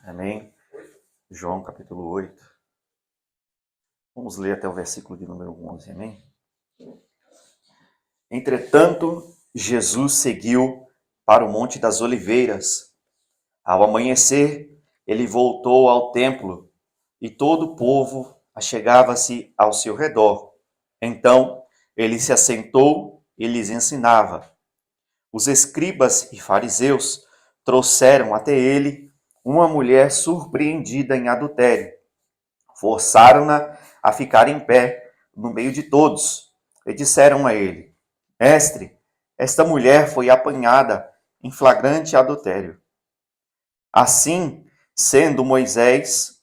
Amém. João capítulo 8. Vamos ler até o versículo de número 11. Amém. Entretanto, Jesus seguiu para o Monte das Oliveiras. Ao amanhecer, ele voltou ao templo e todo o povo achegava-se ao seu redor. Então, ele se assentou e lhes ensinava. Os escribas e fariseus trouxeram até ele uma mulher surpreendida em adultério. Forçaram-na a ficar em pé no meio de todos e disseram a ele: Mestre, esta mulher foi apanhada em flagrante adultério. Assim sendo, Moisés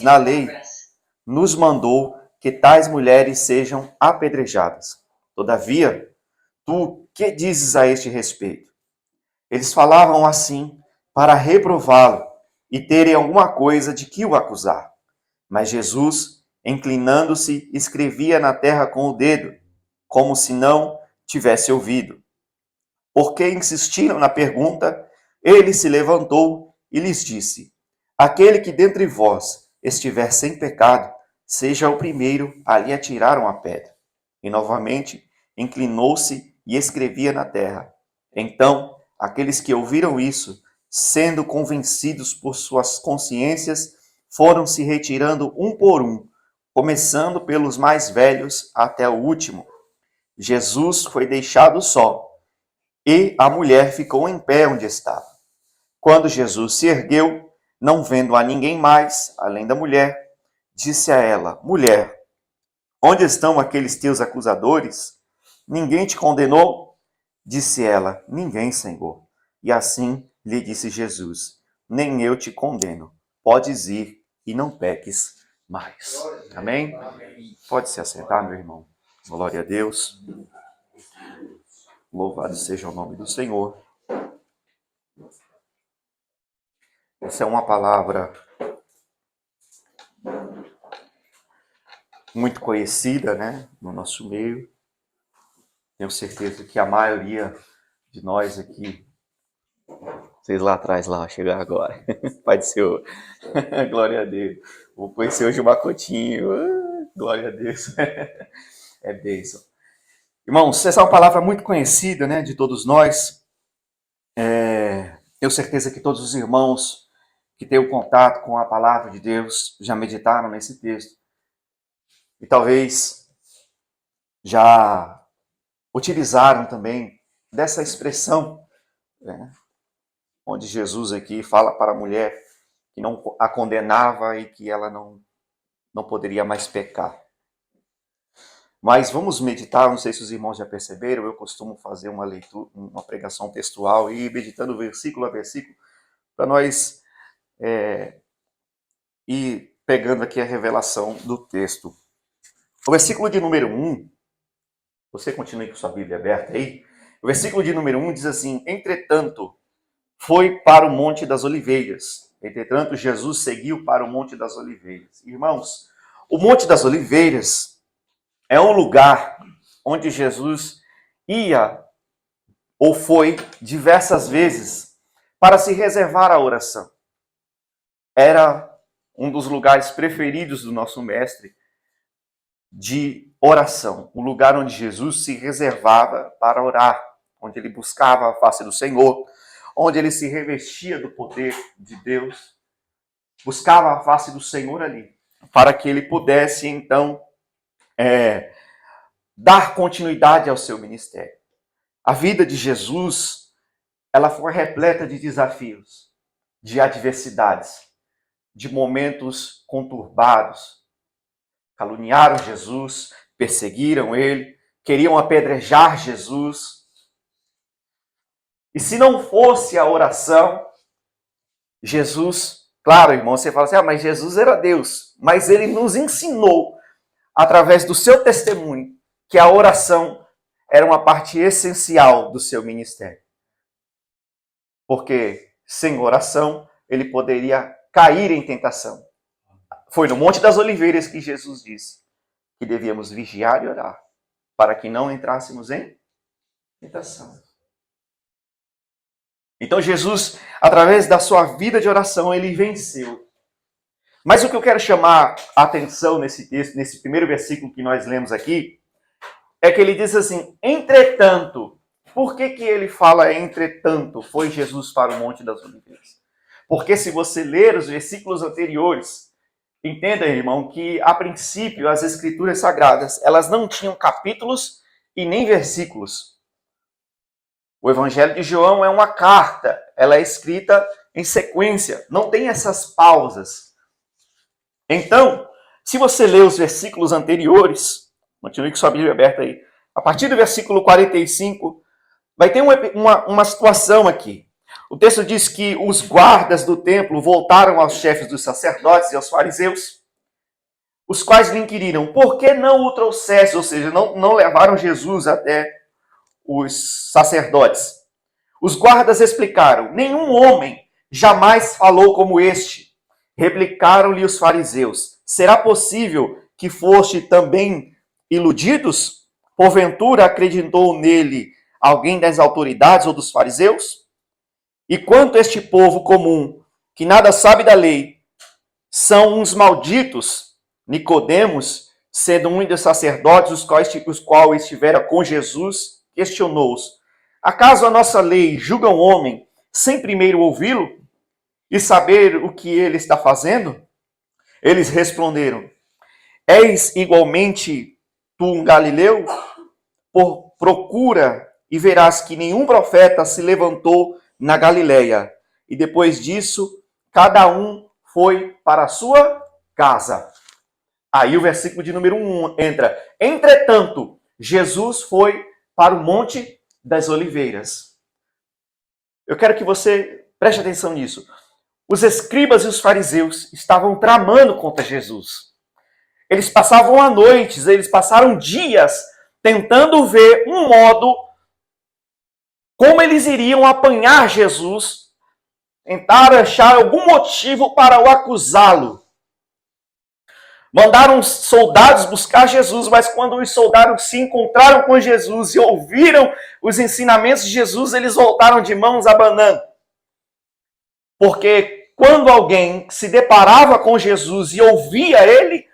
na lei nos mandou que tais mulheres sejam apedrejadas. Todavia, tu que dizes a este respeito? Eles falavam assim para reprová-lo e terem alguma coisa de que o acusar. Mas Jesus, inclinando-se, escrevia na terra com o dedo, como se não tivesse ouvido. Porque insistiram na pergunta, ele se levantou e lhes disse: Aquele que dentre vós estiver sem pecado, seja o primeiro a lhe atirar uma pedra. E novamente inclinou-se e escrevia na terra. Então, aqueles que ouviram isso, sendo convencidos por suas consciências, foram se retirando um por um, começando pelos mais velhos até o último. Jesus foi deixado só, e a mulher ficou em pé onde estava. Quando Jesus se ergueu, não vendo a ninguém mais, além da mulher, disse a ela: Mulher, onde estão aqueles teus acusadores? Ninguém te condenou? Disse ela: Ninguém, Senhor. E assim lhe disse Jesus: Nem eu te condeno. Podes ir e não peques mais. Amém? Pode se assentar, meu irmão. Glória a Deus. Louvado seja o nome do Senhor. Essa é uma palavra muito conhecida, né, no nosso meio. Tenho certeza que a maioria de nós aqui, vocês lá atrás, lá, chegar agora, Pai do Senhor, glória a Deus. Vou conhecer hoje o Macotinho, glória a Deus, é bênção. Irmãos, essa é uma palavra muito conhecida, né, de todos nós. Tenho certeza que todos os irmãos que têm o contato com a palavra de Deus já meditaram nesse texto. E talvez já utilizaram também dessa expressão, né, onde Jesus aqui fala para a mulher que não a condenava e que ela não poderia mais pecar. Mas vamos meditar, não sei se os irmãos já perceberam, eu costumo fazer uma leitura, uma pregação textual e ir meditando versículo a versículo para nós ir pegando aqui a revelação do texto. O versículo de número 1, você continue com sua Bíblia aberta aí, o versículo de número 1 diz assim: Entretanto, foi para o Monte das Oliveiras. Entretanto, Jesus seguiu para o Monte das Oliveiras. Irmãos, o Monte das Oliveiras é um lugar onde Jesus ia ou foi diversas vezes para se reservar a oração. Era um dos lugares preferidos do nosso mestre de oração, o lugar onde Jesus se reservava para orar, onde ele buscava a face do Senhor, onde ele se revestia do poder de Deus, buscava a face do Senhor ali, para que ele pudesse, então, dar continuidade ao seu ministério. A vida de Jesus, ela foi repleta de desafios, de adversidades, de momentos conturbados. Caluniaram Jesus, perseguiram ele, queriam apedrejar Jesus. E se não fosse a oração, Jesus, claro, irmão, você fala assim, mas Jesus era Deus. Mas ele nos ensinou, através do seu testemunho, que a oração era uma parte essencial do seu ministério. Porque sem oração, ele poderia cair em tentação. Foi no Monte das Oliveiras que Jesus disse que devíamos vigiar e orar, para que não entrássemos em tentação. Então Jesus, através da sua vida de oração, ele venceu. Mas o que eu quero chamar a atenção nesse texto, nesse primeiro versículo que nós lemos aqui, é que ele diz assim, entretanto. Por que ele fala entretanto? Foi Jesus para o Monte das Oliveiras. Porque se você ler os versículos anteriores, entenda, irmão, que a princípio as escrituras sagradas, elas não tinham capítulos e nem versículos. O Evangelho de João é uma carta, ela é escrita em sequência, não tem essas pausas. Então, se você ler os versículos anteriores, continue com sua Bíblia aberta aí, a partir do versículo 45, vai ter uma situação aqui. O texto diz que os guardas do templo voltaram aos chefes dos sacerdotes e aos fariseus, os quais lhe inquiriram, por que não o trouxesse? Ou seja, não levaram Jesus até os sacerdotes. Os guardas explicaram, nenhum homem jamais falou como este. Replicaram-lhe os fariseus, será possível que foste também iludidos? Porventura acreditou nele alguém das autoridades ou dos fariseus? E quanto a este povo comum, que nada sabe da lei, são uns malditos. Nicodemos, sendo um dos sacerdotes, os quais estivera com Jesus, questionou-os. Acaso a nossa lei julga um homem sem primeiro ouvi-lo e saber o que ele está fazendo? Eles responderam, és igualmente tu um galileu? Procura e verás que nenhum profeta se levantou na Galileia. E depois disso, cada um foi para a sua casa. Aí o versículo de número 1 entra. Entretanto, Jesus foi para o Monte das Oliveiras. Eu quero que você preste atenção nisso. Os escribas e os fariseus estavam tramando contra Jesus. Eles passavam a noite, eles passaram dias tentando ver um modo como eles iriam apanhar Jesus, tentar achar algum motivo para o acusá-lo. Mandaram soldados buscar Jesus, mas quando os soldados se encontraram com Jesus e ouviram os ensinamentos de Jesus, eles voltaram de mãos abanando. Porque quando alguém se deparava com Jesus e ouvia ele,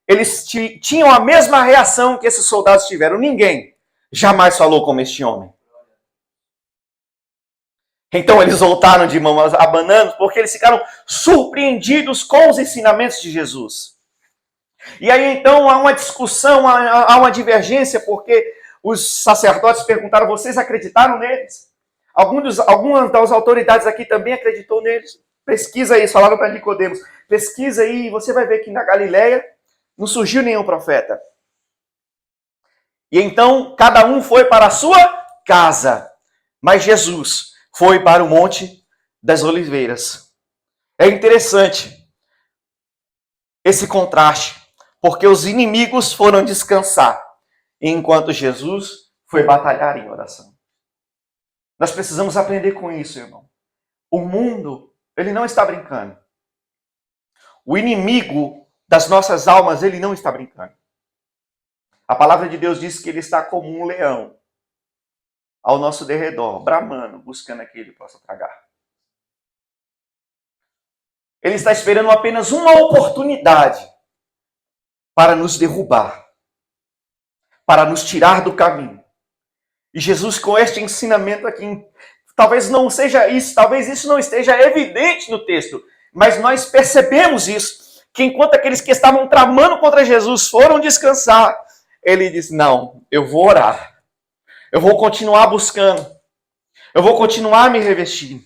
eles tinham a mesma reação que esses soldados tiveram. Ninguém jamais falou como este homem. Então eles voltaram de mãos abanando porque eles ficaram surpreendidos com os ensinamentos de Jesus. E aí então há uma discussão, há uma divergência, porque os sacerdotes perguntaram, vocês acreditaram neles? Algumas das autoridades aqui também acreditou neles. Pesquisa aí, falaram para Nicodemos, pesquisa aí, você vai ver que na Galileia não surgiu nenhum profeta. E então cada um foi para a sua casa, mas Jesus foi para o Monte das Oliveiras. É interessante esse contraste, porque os inimigos foram descansar, enquanto Jesus foi batalhar em oração. Nós precisamos aprender com isso, irmão. O mundo, ele não está brincando. O inimigo das nossas almas, ele não está brincando. A palavra de Deus diz que ele está como um leão ao nosso derredor, bramando, buscando a que ele possa tragar. Ele está esperando apenas uma oportunidade para nos derrubar, para nos tirar do caminho. E Jesus, com este ensinamento aqui, talvez não seja isso, talvez isso não esteja evidente no texto, mas nós percebemos isso, que enquanto aqueles que estavam tramando contra Jesus foram descansar, ele diz, não, eu vou orar, eu vou continuar buscando, eu vou continuar me revestindo.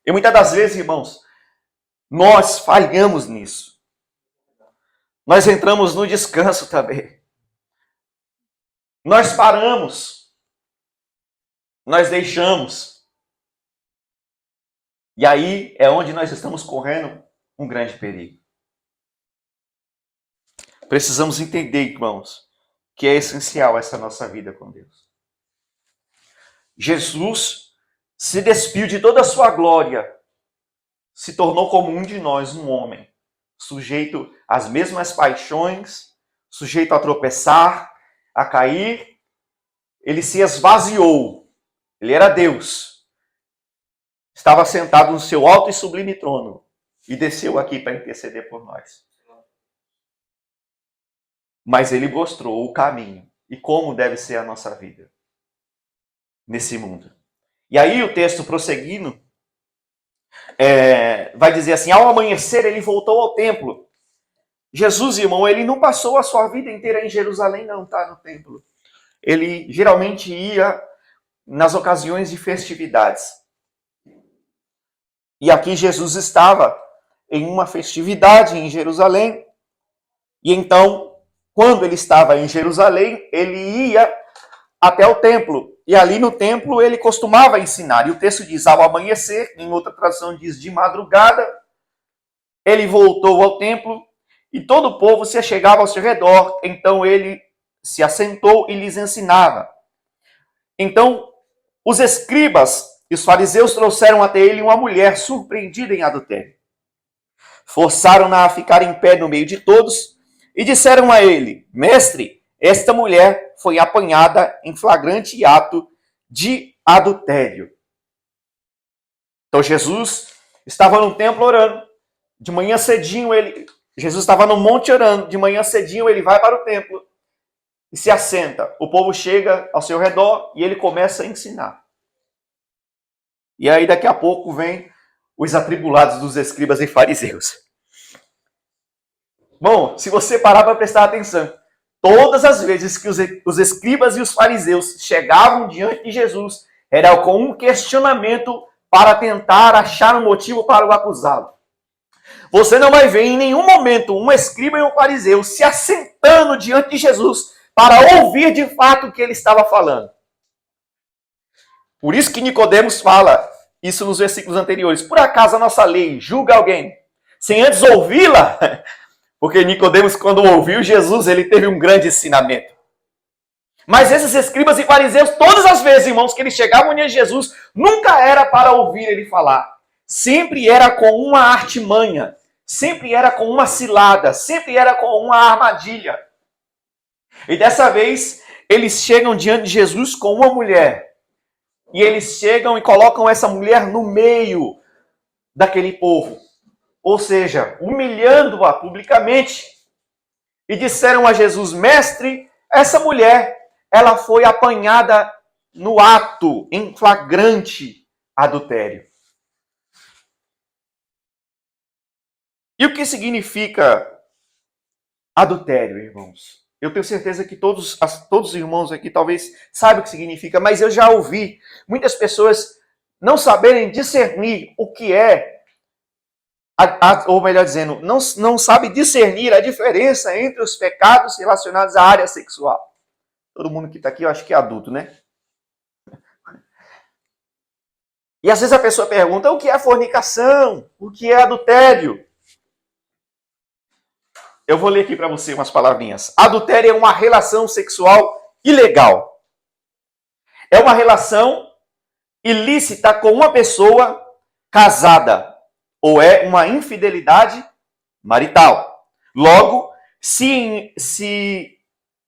E muitas das vezes, irmãos, nós falhamos nisso. Nós entramos no descanso também. Nós paramos. Nós deixamos. E aí é onde nós estamos correndo um grande perigo. Precisamos entender, irmãos, que é essencial essa nossa vida com Deus. Jesus se despiu de toda a sua glória, se tornou como um de nós, um homem, sujeito às mesmas paixões, sujeito a tropeçar, a cair. Ele se esvaziou. Ele era Deus. estava sentado no seu alto e sublime trono e desceu aqui para interceder por nós. Mas ele mostrou o caminho e como deve ser a nossa vida nesse mundo. E aí o texto prosseguindo, vai dizer assim, ao amanhecer ele voltou ao templo. Jesus, irmão, ele não passou a sua vida inteira em Jerusalém, não, tá? No templo. Ele geralmente ia nas ocasiões de festividades. E aqui Jesus estava em uma festividade em Jerusalém. E então, quando ele estava em Jerusalém, ele ia até o templo. E ali no templo ele costumava ensinar. E o texto diz, ao amanhecer, em outra tradução diz de madrugada, ele voltou ao templo e todo o povo se achegava ao seu redor. Então ele se assentou e lhes ensinava. Então os escribas e os fariseus trouxeram até ele uma mulher surpreendida em adultério. Forçaram-na a ficar em pé no meio de todos e disseram a ele, mestre, esta mulher foi apanhada em flagrante ato de adultério. Então Jesus estava no templo orando. De manhã cedinho Jesus estava no monte orando. De manhã cedinho ele vai para o templo e se assenta. O povo chega ao seu redor e ele começa a ensinar. E aí daqui a pouco vem os atribulados dos escribas e fariseus. Bom, se você parar para prestar atenção, todas as vezes que os escribas e os fariseus chegavam diante de Jesus, era com um questionamento para tentar achar um motivo para o acusá-lo. Você não vai ver em nenhum momento um escriba e um fariseu se assentando diante de Jesus para ouvir de fato o que ele estava falando. Por isso que Nicodemos fala isso nos versículos anteriores. Por acaso a nossa lei julga alguém sem antes ouvi-la? Porque Nicodemos, quando ouviu Jesus, ele teve um grande ensinamento. Mas esses escribas e fariseus, todas as vezes, irmãos, que eles chegavam diante de Jesus, nunca era para ouvir ele falar. Sempre era com uma artimanha. Sempre era com uma cilada. Sempre era com uma armadilha. E dessa vez, eles chegam diante de Jesus com uma mulher. E eles chegam e colocam essa mulher no meio daquele povo. Ou seja, humilhando-a publicamente. E disseram a Jesus, mestre, essa mulher, ela foi apanhada no ato, em flagrante adultério. E o que significa adultério, irmãos? Eu tenho certeza que todos os irmãos aqui talvez saibam o que significa, mas eu já ouvi muitas pessoas não saberem discernir o que é, ou melhor dizendo, não sabe discernir a diferença entre os pecados relacionados à área sexual. Todo mundo que está aqui, eu acho que é adulto, né? E às vezes a pessoa pergunta, o que é fornicação? O que é adultério? Eu vou ler aqui para você umas palavrinhas. Adultério é uma relação sexual ilegal. É uma relação ilícita com uma pessoa casada. Ou é uma infidelidade marital. Logo, se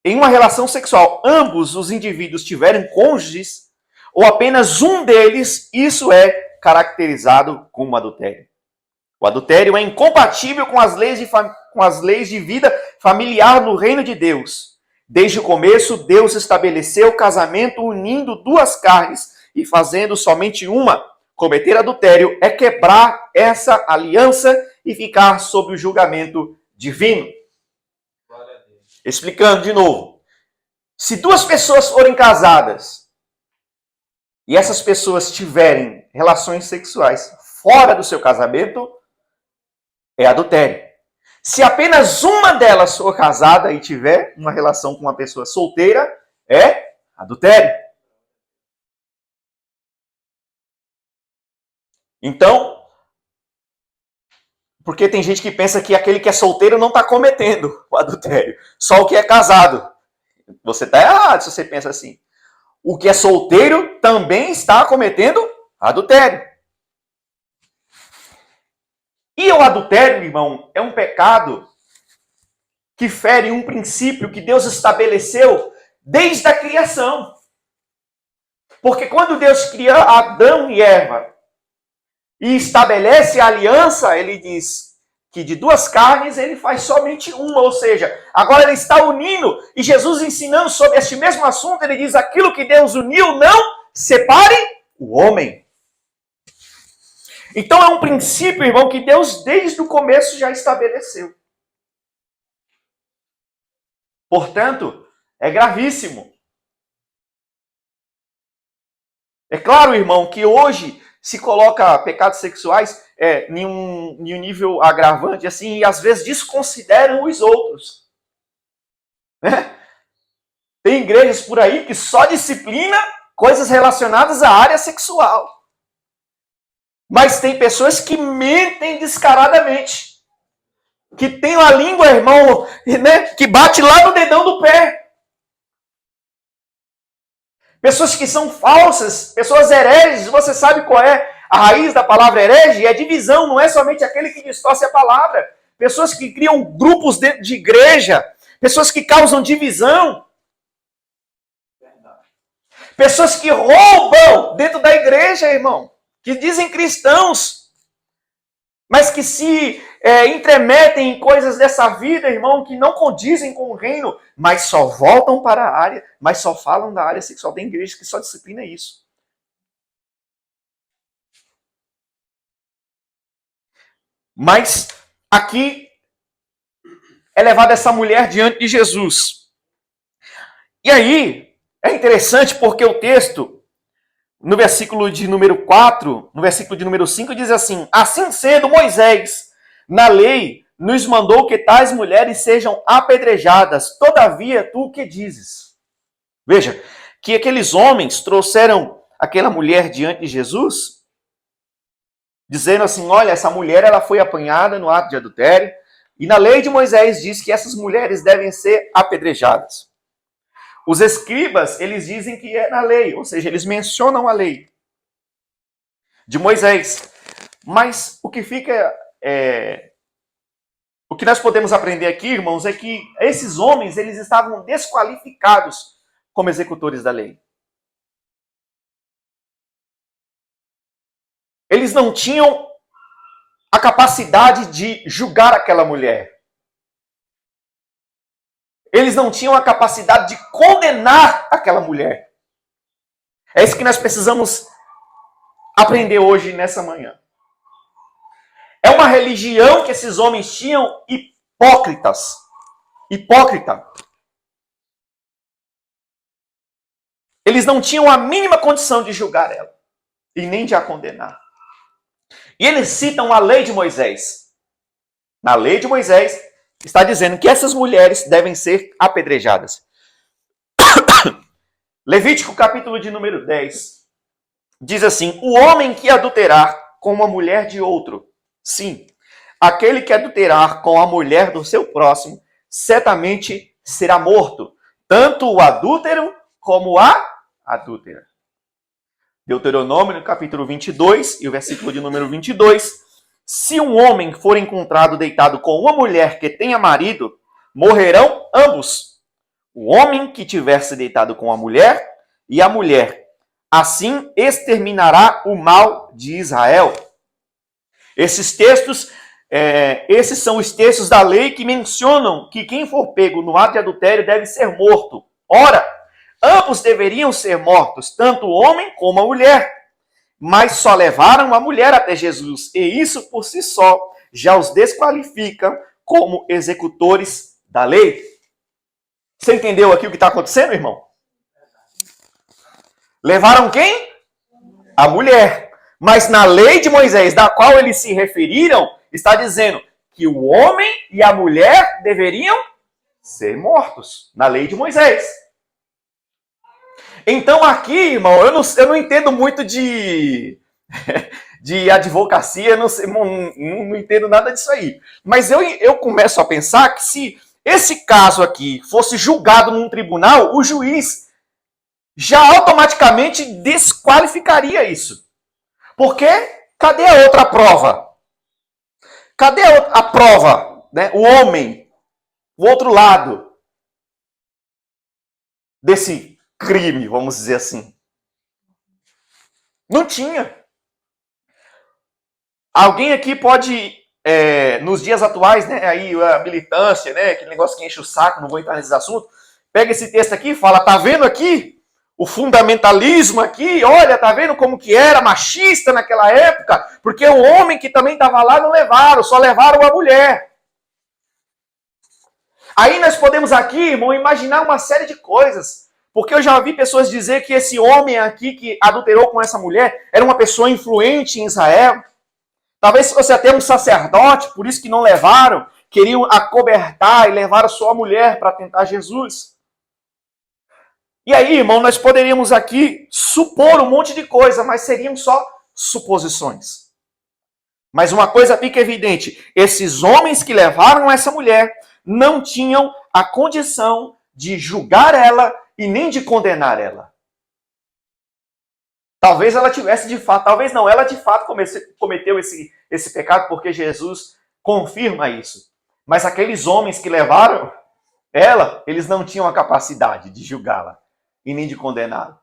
em uma relação sexual ambos os indivíduos tiverem cônjuges, ou apenas um deles, isso é caracterizado como adultério. O adultério é incompatível com as leis de vida familiar no reino de Deus. Desde o começo, Deus estabeleceu o casamento unindo duas carnes e fazendo somente uma. Cometer adultério é quebrar essa aliança e ficar sob o julgamento divino. Explicando de novo. Se duas pessoas forem casadas e essas pessoas tiverem relações sexuais fora do seu casamento, é adultério. Se apenas uma delas for casada e tiver uma relação com uma pessoa solteira, é adultério. Então, porque tem gente que pensa que aquele que é solteiro não está cometendo o adultério, só o que é casado. Você está errado se você pensa assim. O que é solteiro também está cometendo adultério. E o adultério, irmão, é um pecado que fere um princípio que Deus estabeleceu desde a criação. Porque quando Deus cria Adão e Eva, e estabelece a aliança, ele diz que de duas carnes ele faz somente uma, ou seja, agora ele está unindo, e Jesus ensinando sobre este mesmo assunto, ele diz, aquilo que Deus uniu, não separe o homem. Então é um princípio, irmão, que Deus desde o começo já estabeleceu. Portanto, é gravíssimo. É claro, irmão, que hoje se coloca pecados sexuais em um nível agravante, assim, e às vezes desconsideram os outros. Né? Tem igrejas por aí que só disciplina coisas relacionadas à área sexual. Mas tem pessoas que mentem descaradamente. Que tem a língua, irmão, né, que bate lá no dedão do pé. Pessoas que são falsas, pessoas hereges. Você sabe qual é a raiz da palavra herege? É divisão, não é somente aquele que distorce a palavra. Pessoas que criam grupos dentro de igreja. Pessoas que causam divisão. Pessoas que roubam dentro da igreja, irmão. Que dizem cristãos. Mas que se entremetem em coisas dessa vida, irmão, que não condizem com o reino, mas só voltam para a área, mas só falam da área sexual. Tem igreja que só disciplina isso. Mas aqui é levada essa mulher diante de Jesus. E aí, é interessante porque o texto, no versículo de número 4, no versículo de número 5, diz assim, assim sendo, Moisés, na lei, nos mandou que tais mulheres sejam apedrejadas. Todavia, tu o que dizes? Veja, que aqueles homens trouxeram aquela mulher diante de Jesus, dizendo assim, olha, essa mulher ela foi apanhada no ato de adultério, e na lei de Moisés diz que essas mulheres devem ser apedrejadas. Os escribas, eles dizem que é na lei, ou seja, eles mencionam a lei de Moisés. Mas o que fica o que nós podemos aprender aqui, irmãos, é que esses homens, eles estavam desqualificados como executores da lei. Eles não tinham a capacidade de julgar aquela mulher. Eles não tinham a capacidade de condenar aquela mulher. É isso que nós precisamos aprender hoje, nessa manhã. É uma religião que esses homens tinham hipócritas. Hipócrita. Eles não tinham a mínima condição de julgar ela e nem de a condenar. E eles citam a lei de Moisés. Na lei de Moisés está dizendo que essas mulheres devem ser apedrejadas. Levítico, capítulo de número 10, diz assim, o homem que adulterar com uma mulher de outro, sim, aquele que adulterar com a mulher do seu próximo, certamente será morto, tanto o adúltero como a adúltera. Deuteronômio, capítulo 22, e o versículo de número 22. Se um homem for encontrado deitado com uma mulher que tenha marido, morrerão ambos. O homem que tiver se deitado com a mulher e a mulher. Assim exterminará o mal de Israel. Esses textos, esses são os textos da lei que mencionam que quem for pego no ato de adultério deve ser morto. Ora, ambos deveriam ser mortos, tanto o homem como a mulher. Mas só levaram a mulher até Jesus. E isso por si só já os desqualifica como executores da lei. Você entendeu aqui o que está acontecendo, irmão? Levaram quem? A mulher. Mas na lei de Moisés, da qual eles se referiram, está dizendo que o homem e a mulher deveriam ser mortos. Na lei de Moisés. Então aqui, irmão, eu não entendo muito de advocacia, não entendo nada disso aí. Mas eu começo a pensar que se esse caso aqui fosse julgado num tribunal, o juiz já automaticamente desqualificaria isso. Porque cadê a outra prova? Cadê a prova? Né? O homem, o outro lado desse crime, vamos dizer assim. Não tinha. Alguém aqui pode, nos dias atuais, né, aí a militância, né, aquele negócio que enche o saco, não vou entrar nesses assuntos, pega esse texto aqui e fala, tá vendo aqui? O fundamentalismo aqui, olha, tá vendo como que era machista naquela época? Porque o homem que também estava lá não levaram, só levaram a mulher. Aí nós podemos aqui, irmão, imaginar uma série de coisas. Porque eu já vi pessoas dizer que esse homem aqui que adulterou com essa mulher era uma pessoa influente em Israel. Talvez fosse até um sacerdote, por isso que não levaram, queriam acobertar e levaram só a mulher para tentar Jesus. E aí, irmão, nós poderíamos aqui supor um monte de coisa, mas seriam só suposições. Mas uma coisa fica evidente, esses homens que levaram essa mulher não tinham a condição de julgar ela e nem de condenar ela. Talvez ela tivesse de fato, talvez não, ela de fato cometeu esse pecado, porque Jesus confirma isso. Mas aqueles homens que levaram ela, eles não tinham a capacidade de julgá-la e nem de condená-la.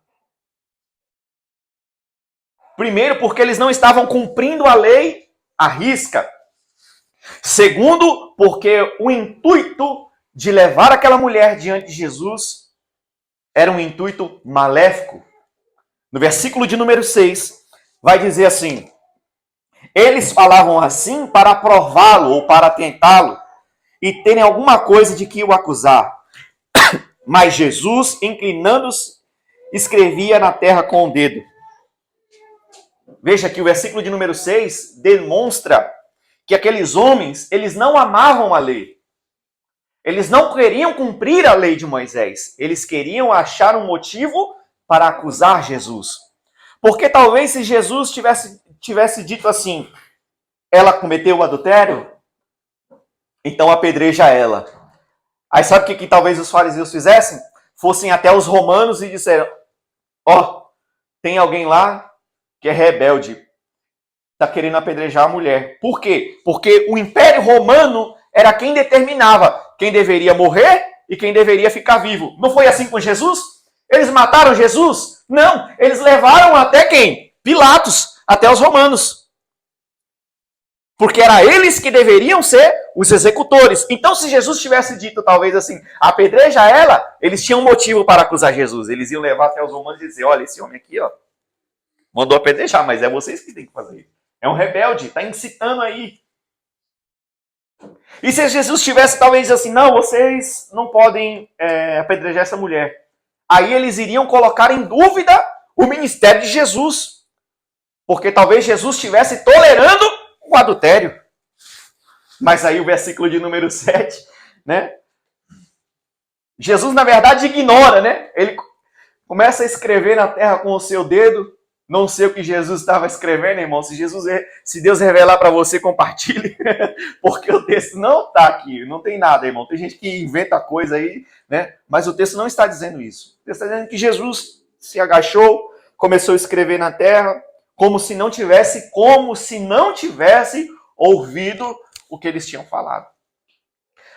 Primeiro, porque eles não estavam cumprindo a lei à risca. Segundo, porque o intuito de levar aquela mulher diante de Jesus era um intuito maléfico. No versículo de número 6, vai dizer assim: eles falavam assim para prová-lo ou para tentá-lo e terem alguma coisa de que o acusar. Mas Jesus, inclinando-se, escrevia na terra com o dedo. Veja que o versículo de número 6 demonstra que aqueles homens, eles não amavam a lei. Eles não queriam cumprir a lei de Moisés. Eles queriam achar um motivo para acusar Jesus. Porque talvez se Jesus tivesse dito assim, ela cometeu o adultério, então apedreja ela. Aí sabe o que talvez os fariseus fizessem? Fossem até os romanos e disseram, tem alguém lá que é rebelde, está querendo apedrejar a mulher. Por quê? Porque o Império Romano era quem determinava quem deveria morrer e quem deveria ficar vivo. Não foi assim com Jesus? Eles mataram Jesus? Não, eles levaram até quem? Pilatos, até os romanos. Porque era eles que deveriam ser os executores. Então, se Jesus tivesse dito, talvez assim, apedreja ela, eles tinham motivo para acusar Jesus. Eles iam levar até os romanos e dizer, olha, esse homem aqui, mandou apedrejar, mas é vocês que têm que fazer isso. É um rebelde, está incitando aí. E se Jesus tivesse talvez assim, não, vocês não podem apedrejar essa mulher. Aí eles iriam colocar em dúvida o ministério de Jesus. Porque talvez Jesus estivesse tolerando o adultério. Mas aí o versículo de número 7, né? Jesus, na verdade, ignora, né? Ele começa a escrever na terra com o seu dedo. Não sei o que Jesus estava escrevendo, irmão. Se Deus revelar para você, compartilhe. Porque o texto não está aqui. Não tem nada, irmão. Tem gente que inventa coisa aí, né? Mas o texto não está dizendo isso. O texto está dizendo que Jesus se agachou, começou a escrever na terra, como se não tivesse ouvido o que eles tinham falado.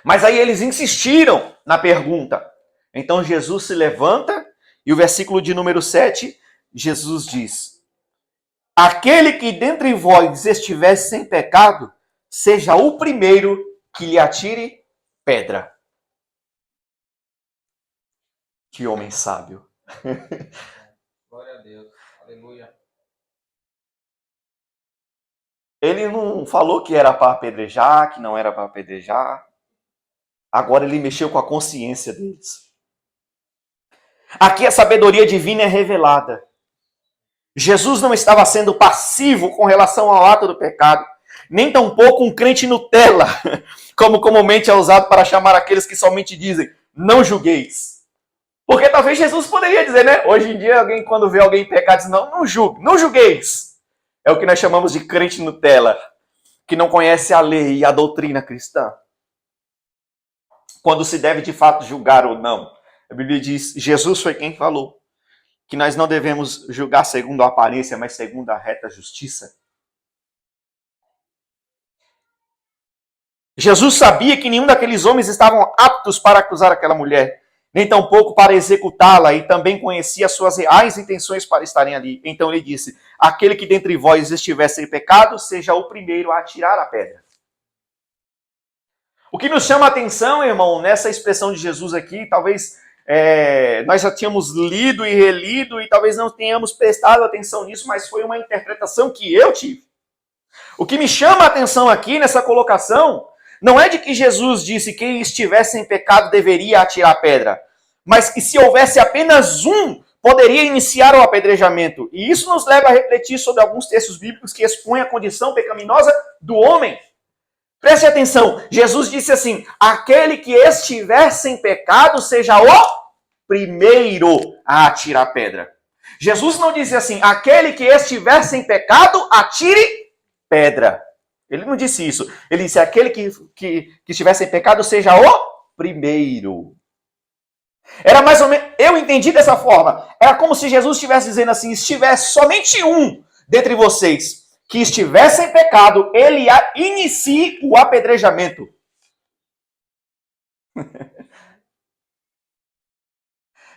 Mas aí eles insistiram na pergunta. Então Jesus se levanta e o versículo de número 7, Jesus diz: aquele que dentre vós estivesse sem pecado, seja o primeiro que lhe atire pedra. Que homem sábio. Glória a Deus. Aleluia. Ele não falou que era para apedrejar, que não era para apedrejar. Agora ele mexeu com a consciência deles. Aqui a sabedoria divina é revelada. Jesus não estava sendo passivo com relação ao ato do pecado, nem tampouco um crente Nutella, como comumente é usado para chamar aqueles que somente dizem, não julgueis. Porque talvez Jesus poderia dizer, né? Hoje em dia, alguém quando vê alguém em pecado diz, não julgue, não julgueis. É o que nós chamamos de crente Nutella, que não conhece a lei e a doutrina cristã. Quando se deve de fato julgar ou não. A Bíblia diz, Jesus foi quem falou que nós não devemos julgar segundo a aparência, mas segundo a reta justiça. Jesus sabia que nenhum daqueles homens estavam aptos para acusar aquela mulher. nem tampouco para executá-la, e também conhecia as suas reais intenções para estarem ali. Então ele disse: aquele que dentre vós estiver sem pecado, seja o primeiro a atirar a pedra. O que nos chama a atenção, irmão, nessa expressão de Jesus aqui, talvez nós já tínhamos lido e relido e talvez não tenhamos prestado atenção nisso, mas foi uma interpretação que eu tive. O que me chama a atenção aqui nessa colocação não é de que Jesus disse que quem estivesse em pecado deveria atirar a pedra, mas que se houvesse apenas um, poderia iniciar o apedrejamento. E isso nos leva a refletir sobre alguns textos bíblicos que expõem a condição pecaminosa do homem. Preste atenção, Jesus disse assim: aquele que estiver sem pecado seja o primeiro a atirar a pedra. Jesus não disse assim: aquele que estiver sem pecado, atire pedra. Ele não disse isso. Ele disse: aquele que estiver sem pecado seja o primeiro. Era mais ou menos, eu entendi dessa forma. Era como se Jesus estivesse dizendo assim: estivesse somente um dentre vocês que estivesse em pecado, ele inicie o apedrejamento.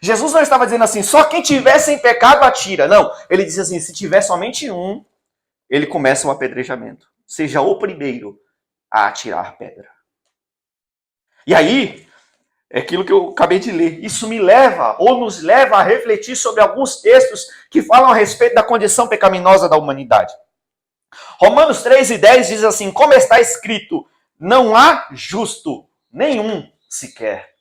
Jesus não estava dizendo assim, só quem tivesse em pecado atira. Não, ele disse assim, se tiver somente um, ele começa o apedrejamento. Seja o primeiro a atirar pedra. E aí, é aquilo que eu acabei de ler. Isso me leva, ou nos leva a refletir sobre alguns textos que falam a respeito da condição pecaminosa da humanidade. Romanos 3:10 diz assim: como está escrito, não há justo nenhum sequer.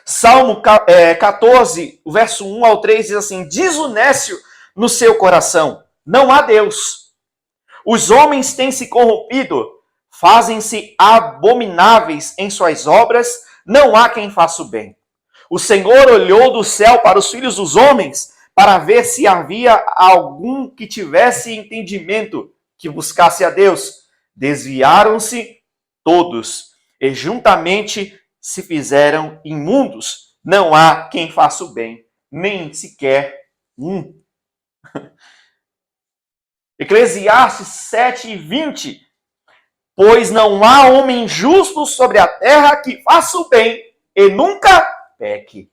Salmo 14, verso 1 ao 3 diz assim: diz o nécio no seu coração, não há Deus. Os homens têm se corrompido, fazem-se abomináveis em suas obras, não há quem faça o bem. O Senhor olhou do céu para os filhos dos homens, para ver se havia algum que tivesse entendimento, que buscasse a Deus. Desviaram-se todos, e juntamente se fizeram imundos. Não há quem faça o bem, nem sequer um. Eclesiastes 7:20. Pois não há homem justo sobre a terra que faça o bem e nunca peque.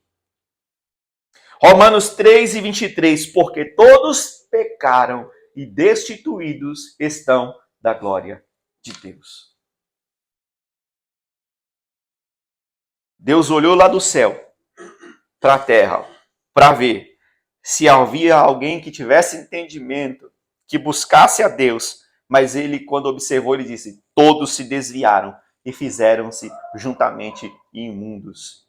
Romanos 3:23, porque todos pecaram e destituídos estão da glória de Deus. Deus olhou lá do céu para a terra para ver se havia alguém que tivesse entendimento, que buscasse a Deus, mas ele, quando observou, ele disse: todos se desviaram e fizeram-se juntamente imundos.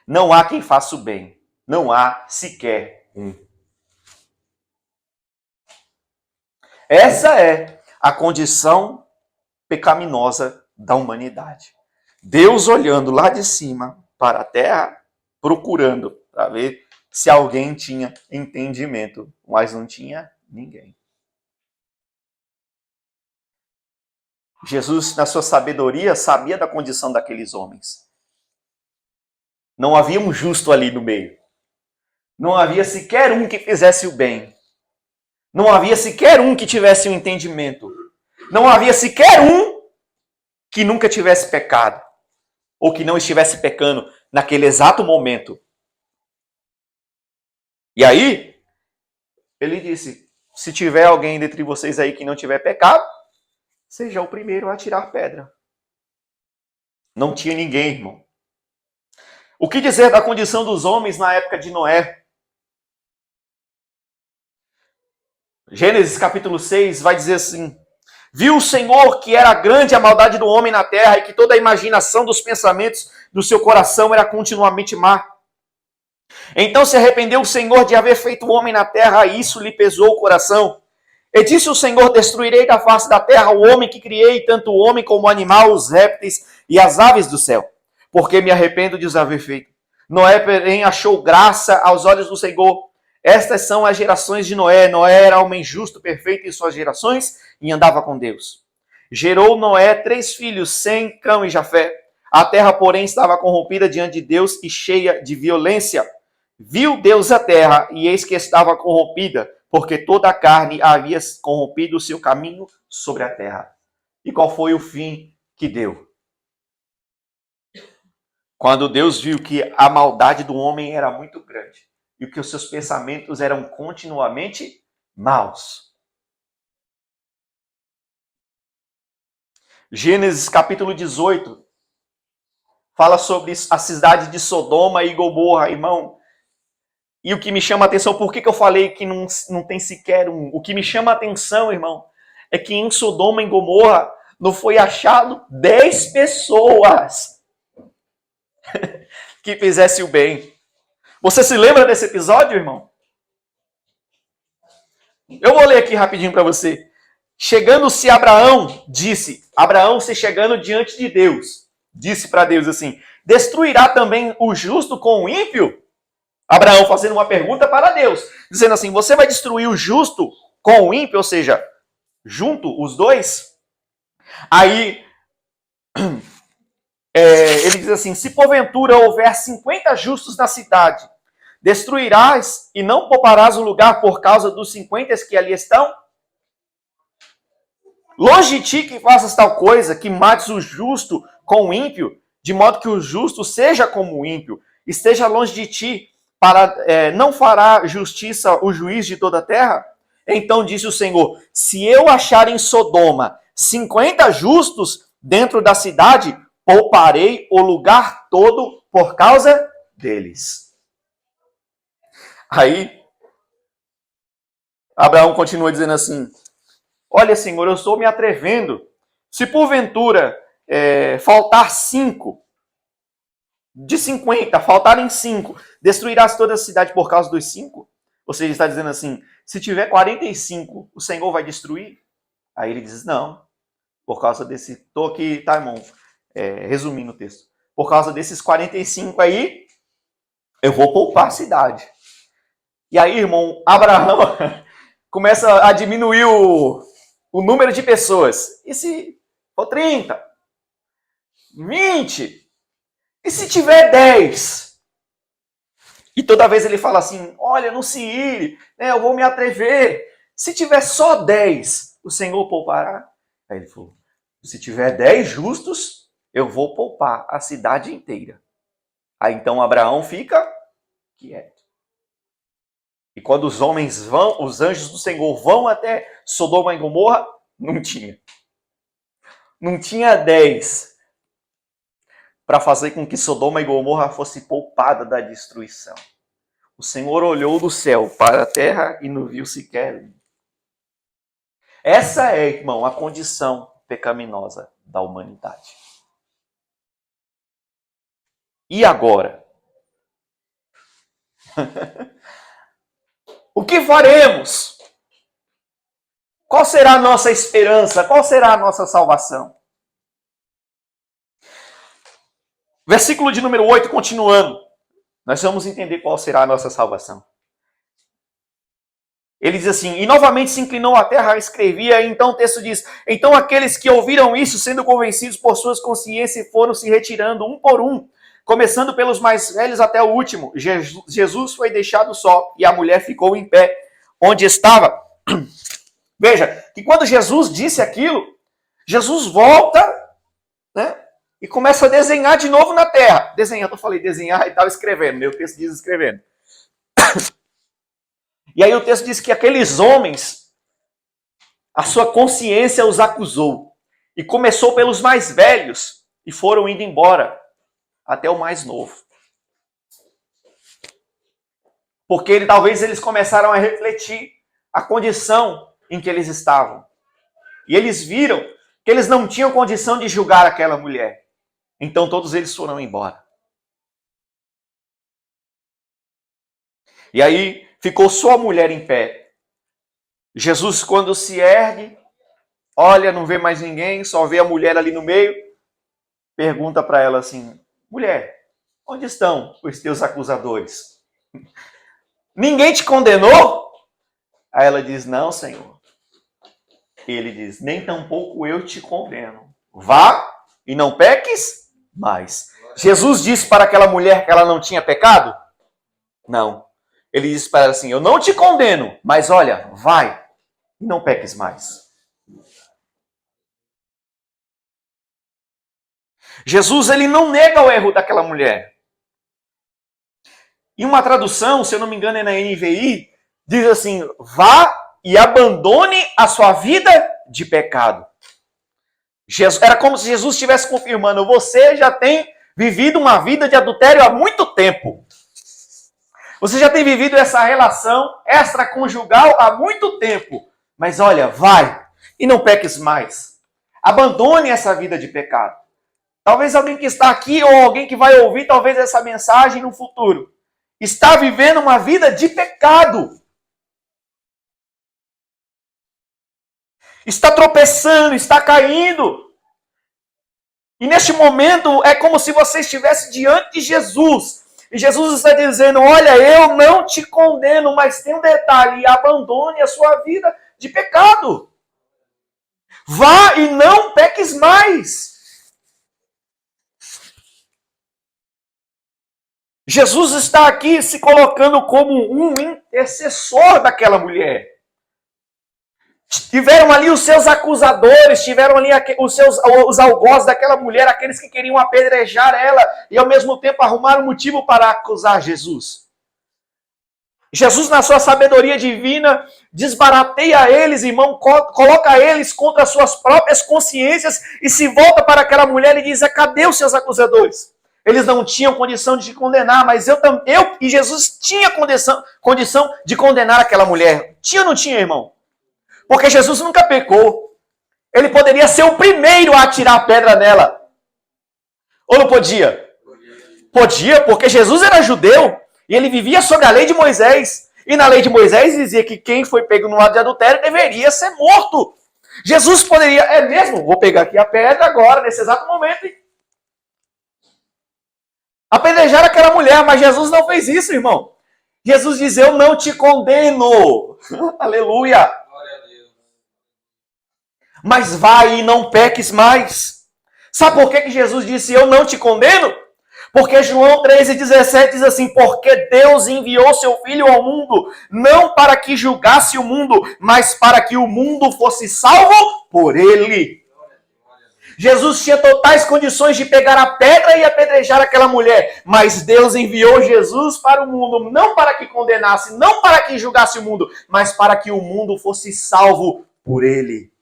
Não há quem faça o bem. Não há sequer um. Essa é a condição pecaminosa da humanidade. Deus olhando lá de cima para a terra, procurando para ver se alguém tinha entendimento, mas não tinha ninguém. Jesus, na sua sabedoria, sabia da condição daqueles homens. Não havia um justo ali no meio. Não havia sequer um que fizesse o bem. Não havia sequer um que tivesse um entendimento. Não havia sequer um que nunca tivesse pecado. Ou que não estivesse pecando naquele exato momento. E aí, ele disse: se tiver alguém dentre vocês aí que não tiver pecado, seja o primeiro a atirar pedra. Não tinha ninguém, irmão. O que dizer da condição dos homens na época de Noé? Gênesis capítulo 6 vai dizer assim: viu o Senhor que era grande a maldade do homem na terra e que toda a imaginação dos pensamentos do seu coração era continuamente má. Então se arrependeu o Senhor de haver feito o homem na terra e isso lhe pesou o coração. E disse o Senhor: destruirei da face da terra o homem que criei, tanto o homem como o animal, os répteis e as aves do céu, porque me arrependo de os haver feito. Noé, porém, achou graça aos olhos do Senhor. Estas são as gerações de Noé. Noé era homem justo, perfeito em suas gerações e andava com Deus. Gerou Noé 3 filhos, Sem, Cão e Jafé. A terra, porém, estava corrompida diante de Deus e cheia de violência. Viu Deus a terra e eis que estava corrompida, porque toda a carne havia corrompido o seu caminho sobre a terra. E qual foi o fim que deu? Quando Deus viu que a maldade do homem era muito grande e que os seus pensamentos eram continuamente maus. Gênesis capítulo 18 fala sobre a cidade de Sodoma e Gomorra, irmão. E o que me chama a atenção, por que eu falei que não tem sequer um? O que me chama a atenção, irmão, é que em Sodoma e Gomorra não foi achado 10 pessoas que fizessem o bem. Você se lembra desse episódio, irmão? Eu vou ler aqui rapidinho para você. Chegando-se Abraão, Abraão se chegando diante de Deus, disse para Deus assim, destruirá também o justo com o ímpio? Abraão fazendo uma pergunta para Deus, dizendo assim, você vai destruir o justo com o ímpio, ou seja, junto os dois? Aí, ele diz assim, se porventura houver 50 justos na cidade, destruirás e não pouparás o lugar por causa dos 50 que ali estão? Longe de ti que faças tal coisa, que mates o justo com o ímpio, de modo que o justo seja como o ímpio, esteja longe de ti, não fará justiça o juiz de toda a terra? Então disse o Senhor, se eu achar em Sodoma 50 justos dentro da cidade, pouparei o lugar todo por causa deles. Aí, Abraão continua dizendo assim, olha, Senhor, eu estou me atrevendo. Se porventura faltar 5, de 50, faltarem 5, destruirás toda a cidade por causa dos 5? Ou seja, ele está dizendo assim, se tiver 45, o Senhor vai destruir? Aí ele diz, não, por causa desse... Estou aqui, tá, irmão? Resumindo o texto. Por causa desses 45 aí, eu vou poupar a cidade. E aí, irmão, Abraão começa a diminuir o número de pessoas. E se for 30? 20? E se tiver 10? E toda vez ele fala assim, olha, não se ire, né, eu vou me atrever. Se tiver só 10, o Senhor poupará? Aí ele falou, se tiver 10 justos, eu vou poupar a cidade inteira. Aí então Abraão fica quieto. E quando os homens vão, os anjos do Senhor vão até Sodoma e Gomorra, não tinha. Não tinha 10 para fazer com que Sodoma e Gomorra fosse poupada da destruição. O Senhor olhou do céu para a terra e não viu sequer. Essa é, irmão, a condição pecaminosa da humanidade. E agora? O que faremos? Qual será a nossa esperança? Qual será a nossa salvação? Versículo de número 8, continuando. Nós vamos entender qual será a nossa salvação. Ele diz assim, e novamente se inclinou à terra, escrevia, e então o texto diz, então aqueles que ouviram isso, sendo convencidos por suas consciências, foram se retirando um por um, começando pelos mais velhos até o último. Jesus foi deixado só, e a mulher ficou em pé, onde estava. Veja, que quando Jesus disse aquilo, Jesus volta, né? E começa a desenhar de novo na terra. Desenhar, eu falei desenhar e estava escrevendo. Meu texto diz escrevendo. E aí o texto diz que aqueles homens, a sua consciência os acusou. E começou pelos mais velhos e foram indo embora até o mais novo. Porque talvez eles começaram a refletir a condição em que eles estavam. E eles viram que eles não tinham condição de julgar aquela mulher. Então todos eles foram embora. E aí ficou só a mulher em pé. Jesus, quando se ergue, olha, não vê mais ninguém, só vê a mulher ali no meio, pergunta para ela assim, mulher, onde estão os teus acusadores? Ninguém te condenou? Aí ela diz, não, Senhor. Ele diz, nem tampouco eu te condeno. Vá e não peques mais. Jesus disse para aquela mulher que ela não tinha pecado? Não. Ele disse para ela assim, eu não te condeno, mas olha, vai e não peques mais. Jesus, ele não nega o erro daquela mulher. Em uma tradução, se eu não me engano é na NVI, diz assim, vá e abandone a sua vida de pecado. Era como se Jesus estivesse confirmando, você já tem vivido uma vida de adultério há muito tempo. Você já tem vivido essa relação extraconjugal há muito tempo. Mas olha, vai e não peques mais. Abandone essa vida de pecado. Talvez alguém que está aqui ou alguém que vai ouvir talvez essa mensagem no futuro está vivendo uma vida de pecado. Está tropeçando, está caindo. E neste momento é como se você estivesse diante de Jesus. E Jesus está dizendo, olha, eu não te condeno, mas tem um detalhe, abandone a sua vida de pecado. Vá e não peques mais. Jesus está aqui se colocando como um intercessor daquela mulher. Tiveram ali os seus acusadores, tiveram ali os algozes daquela mulher, aqueles que queriam apedrejar ela e ao mesmo tempo arrumar um motivo para acusar Jesus. Jesus, na sua sabedoria divina, desbarateia eles, irmão, coloca eles contra as suas próprias consciências e se volta para aquela mulher e diz, cadê os seus acusadores? Eles não tinham condição de te condenar, mas eu e Jesus tinha condição de condenar aquela mulher. Tinha ou não tinha, irmão? Porque Jesus nunca pecou. Ele poderia ser o primeiro a atirar a pedra nela. Ou não podia? Podia, porque Jesus era judeu e ele vivia sob a lei de Moisés. E na lei de Moisés dizia que quem foi pego no ato de adultério deveria ser morto. Jesus poderia, é mesmo, vou pegar aqui a pedra agora, nesse exato momento, e apedrejar aquela mulher, mas Jesus não fez isso, irmão. Jesus diz, eu não te condeno. Aleluia. Mas vai e não peques mais. Sabe por que Jesus disse, eu não te condeno? Porque João 13,17 diz assim, porque Deus enviou seu Filho ao mundo, não para que julgasse o mundo, mas para que o mundo fosse salvo por ele. Jesus tinha totais condições de pegar a pedra e apedrejar aquela mulher, mas Deus enviou Jesus para o mundo, não para que condenasse, não para que julgasse o mundo, mas para que o mundo fosse salvo por ele.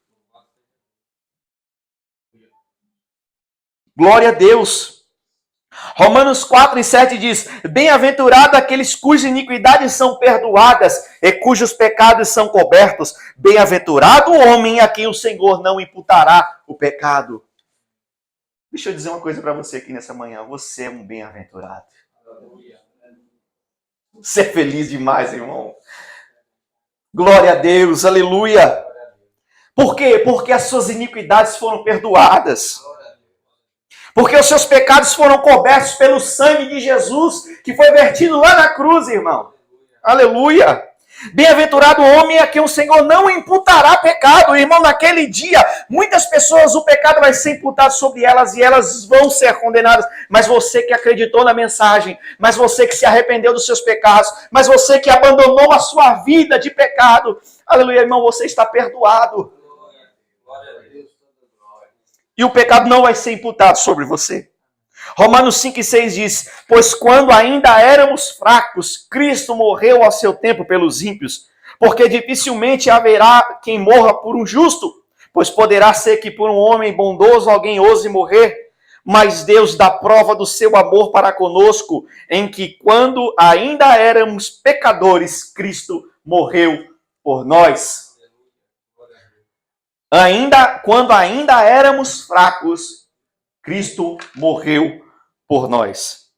Glória a Deus. Romanos 4:7 diz, bem-aventurado aqueles cujas iniquidades são perdoadas e cujos pecados são cobertos. Bem-aventurado o homem a quem o Senhor não imputará o pecado. Deixa eu dizer uma coisa para você aqui nessa manhã. Você é um bem-aventurado. Você é feliz demais, irmão. Glória a Deus, aleluia. Por quê? Porque as suas iniquidades foram perdoadas. Porque os seus pecados foram cobertos pelo sangue de Jesus, que foi vertido lá na cruz, irmão. Aleluia. Bem-aventurado o homem a quem o Senhor não imputará pecado. Irmão, naquele dia, muitas pessoas, o pecado vai ser imputado sobre elas e elas vão ser condenadas. Mas você que acreditou na mensagem, mas você que se arrependeu dos seus pecados, mas você que abandonou a sua vida de pecado, aleluia, irmão, você está perdoado. E o pecado não vai ser imputado sobre você. Romanos 5:6 diz, pois quando ainda éramos fracos, Cristo morreu ao seu tempo pelos ímpios, porque dificilmente haverá quem morra por um justo, pois poderá ser que por um homem bondoso alguém ouse morrer, mas Deus dá prova do seu amor para conosco, em que quando ainda éramos pecadores, Cristo morreu por nós. Quando ainda éramos fracos, Cristo morreu por nós.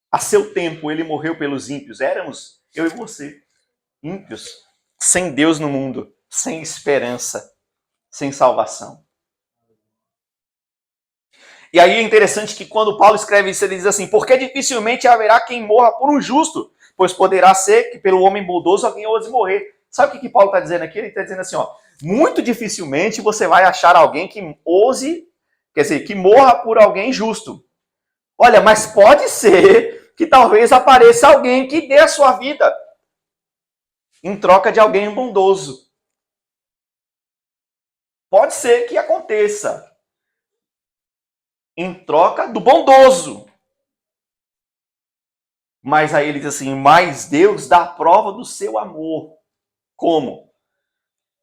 A seu tempo, ele morreu pelos ímpios. Éramos, eu e você, ímpios, sem Deus no mundo, sem esperança, sem salvação. E aí é interessante que quando Paulo escreve isso, ele diz assim, porque dificilmente haverá quem morra por um justo, pois poderá ser que pelo homem bondoso alguém ouse morrer. Sabe o que Paulo está dizendo aqui? Ele está dizendo assim, muito dificilmente você vai achar alguém que ouse, quer dizer, que morra por alguém justo. Olha, mas pode ser que talvez apareça alguém que dê a sua vida em troca de alguém bondoso. Pode ser que aconteça. em troca do bondoso. Mas aí ele diz assim, mas Deus dá prova do seu amor. Como?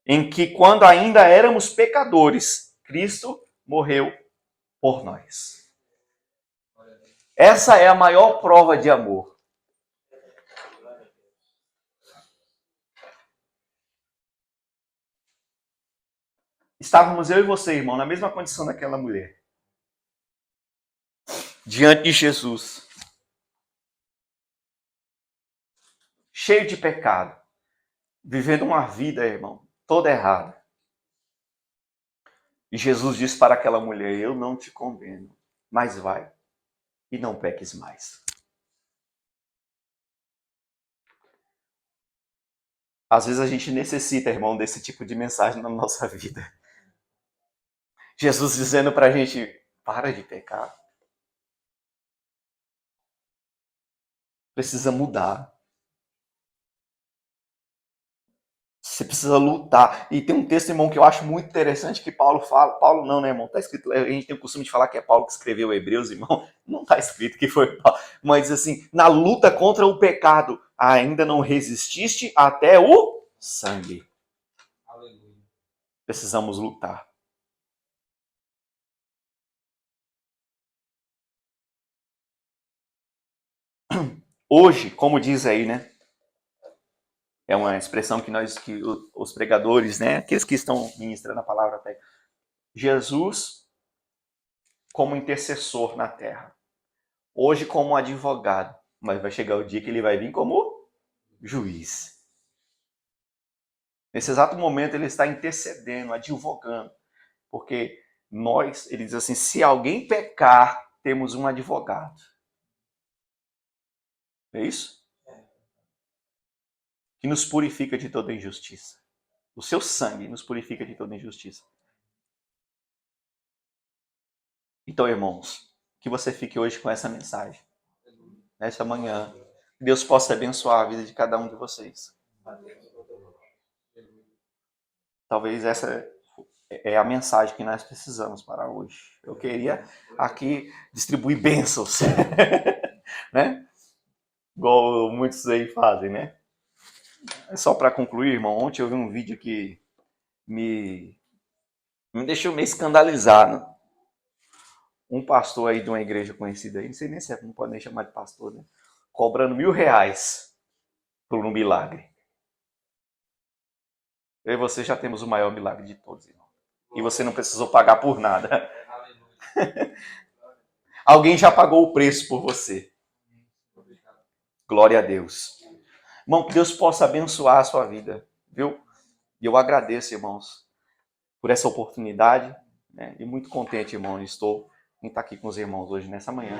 Em que quando ainda éramos pecadores, Cristo morreu por nós. Essa é a maior prova de amor. Estávamos eu e você, irmão, na mesma condição daquela mulher. Diante de Jesus. Cheio de pecado. Vivendo uma vida, irmão, toda errada. E Jesus disse para aquela mulher, eu não te condeno, mas vai e não peques mais. Às vezes a gente necessita, irmão, desse tipo de mensagem na nossa vida. Jesus dizendo para a gente, para de pecar. Precisa mudar. Você precisa lutar. E tem um texto, irmão, que eu acho muito interessante que Paulo fala. Paulo não, né, irmão? Tá escrito. A gente tem o costume de falar que é Paulo que escreveu Hebreus, irmão. Não tá escrito que foi Paulo. Mas assim, na luta contra o pecado, ainda não resististe até o sangue. Aleluia. Precisamos lutar. Hoje, como diz aí, né? É uma expressão que os pregadores, né? Aqueles que estão ministrando a palavra até. Jesus como intercessor na terra. Hoje como advogado. Mas vai chegar o dia que ele vai vir como juiz. Nesse exato momento ele está intercedendo, advogando. Porque nós, ele diz assim, se alguém pecar, temos um advogado. É isso? Que nos purifica de toda injustiça. O seu sangue nos purifica de toda injustiça. Então, irmãos, que você fique hoje com essa mensagem. Nessa manhã. Que Deus possa abençoar a vida de cada um de vocês. Talvez essa é a mensagem que nós precisamos para hoje. Eu queria aqui distribuir bênçãos. Né? Igual muitos aí fazem, né? Só para concluir, irmão, ontem eu vi um vídeo que me deixou meio escandalizado. Um pastor aí de uma igreja conhecida aí, não sei nem se não pode nem chamar de pastor, né? Cobrando R$1.000 por um milagre. Eu e você já temos o maior milagre de todos, irmão. E você não precisou pagar por nada. Alguém já pagou o preço por você. Glória a Deus. Irmão, que Deus possa abençoar a sua vida, viu? E eu agradeço, irmãos, por essa oportunidade, né? E muito contente, irmão, estou em estar aqui com os irmãos hoje nessa manhã.